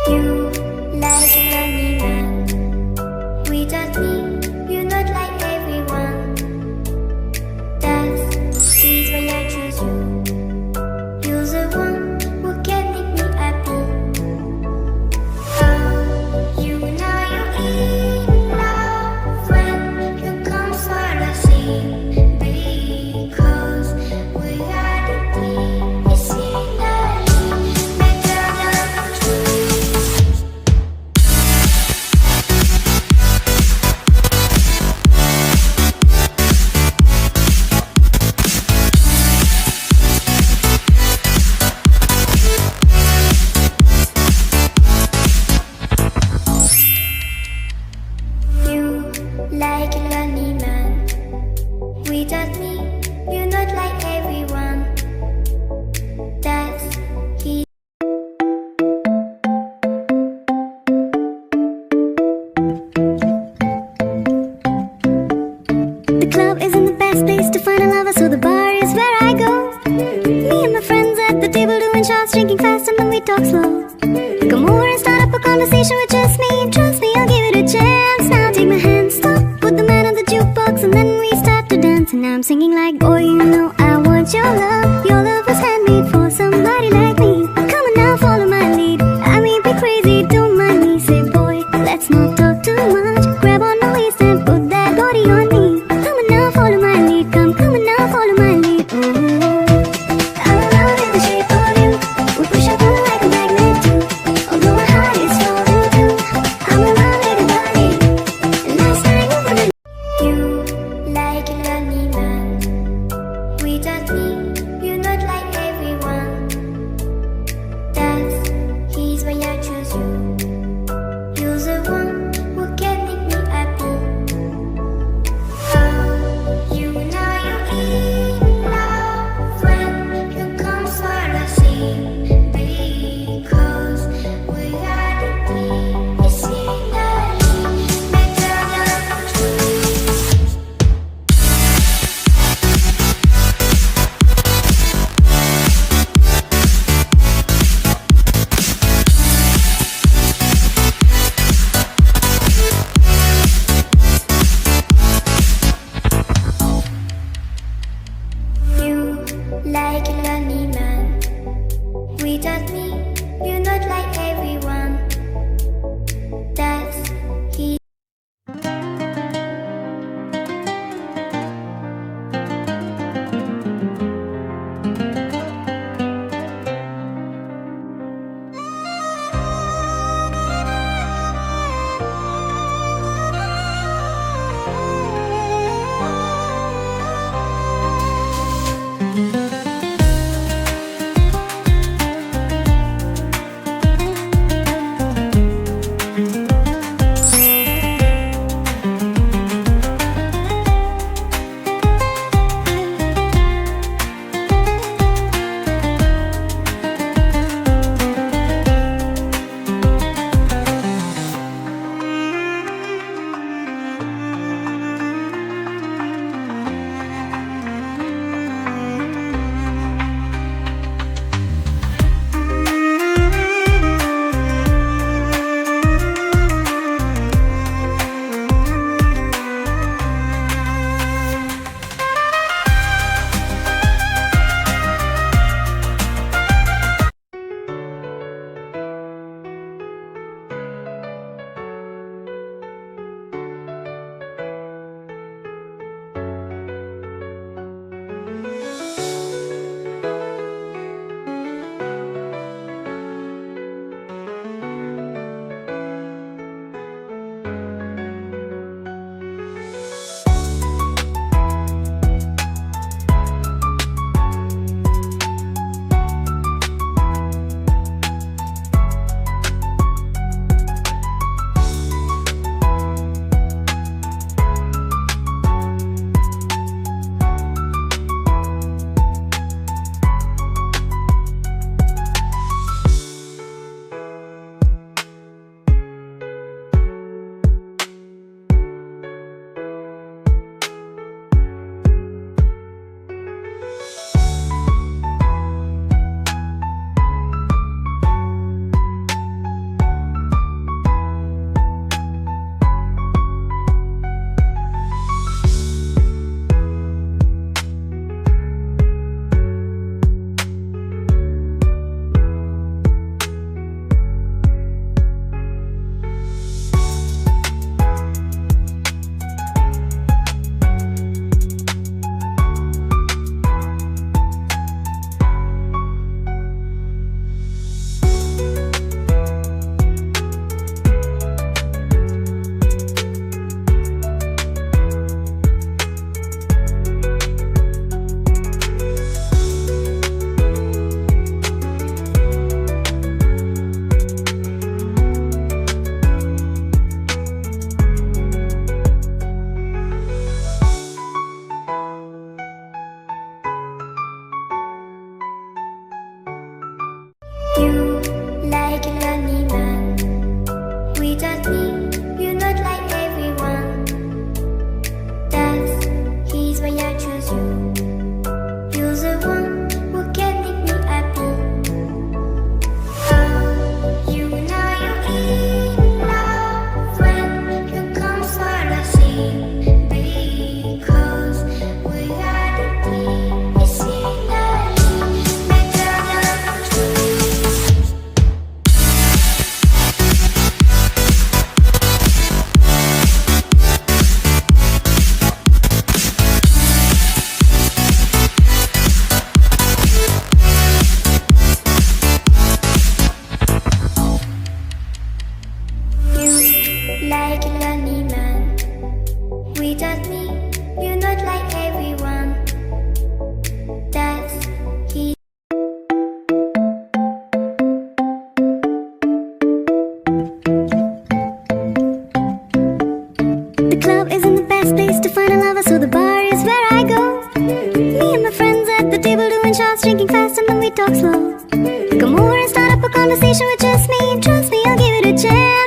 You like a lonely man. Without me, you're not like everyone. That's is why I choose you. You're the one who can make me happy. Oh, you know you're in love when you come for the sea. Because we are the is in the better than truth. You like a lonely man. Without me, you're not like everyone. That's he. The club isn't the best place to find a lover, so the bar is where I go. Me and my friends at the table doing shots, drinking fast, and then we talk slow. Come over and start up a conversation with just me. Trust me, I'll give it a chance. Now take my hand, stop, put the man on the jukebox, and then we start to dance. And I'm singing like, boy, you know I want your love. Your love was handmade for somebody like me. Come on now, follow my lead. I may be crazy, don't mind me. Say, boy, let's not talk too much. Grab on my waist and put that body on me. Come on now, follow my lead. Come on now, follow my lead. Ooh. I'm in love with the shape of you. We push and pull like a magnet too. Although my heart is falling too. I'm in love with your body. And last night you were You like a lonely man. Without me, you're not like everyone. That's he's why I choose you. You're the one who can make me happy. Oh, you know you're in love when you come for the sea. Because we are the is in the better than truth. best place to find a lover, so the bar is where I go. Me and my friends at the table doing shots, drinking fast and then we talk slow. Come over and start up a conversation with just me. Trust me, I'll give it a chance.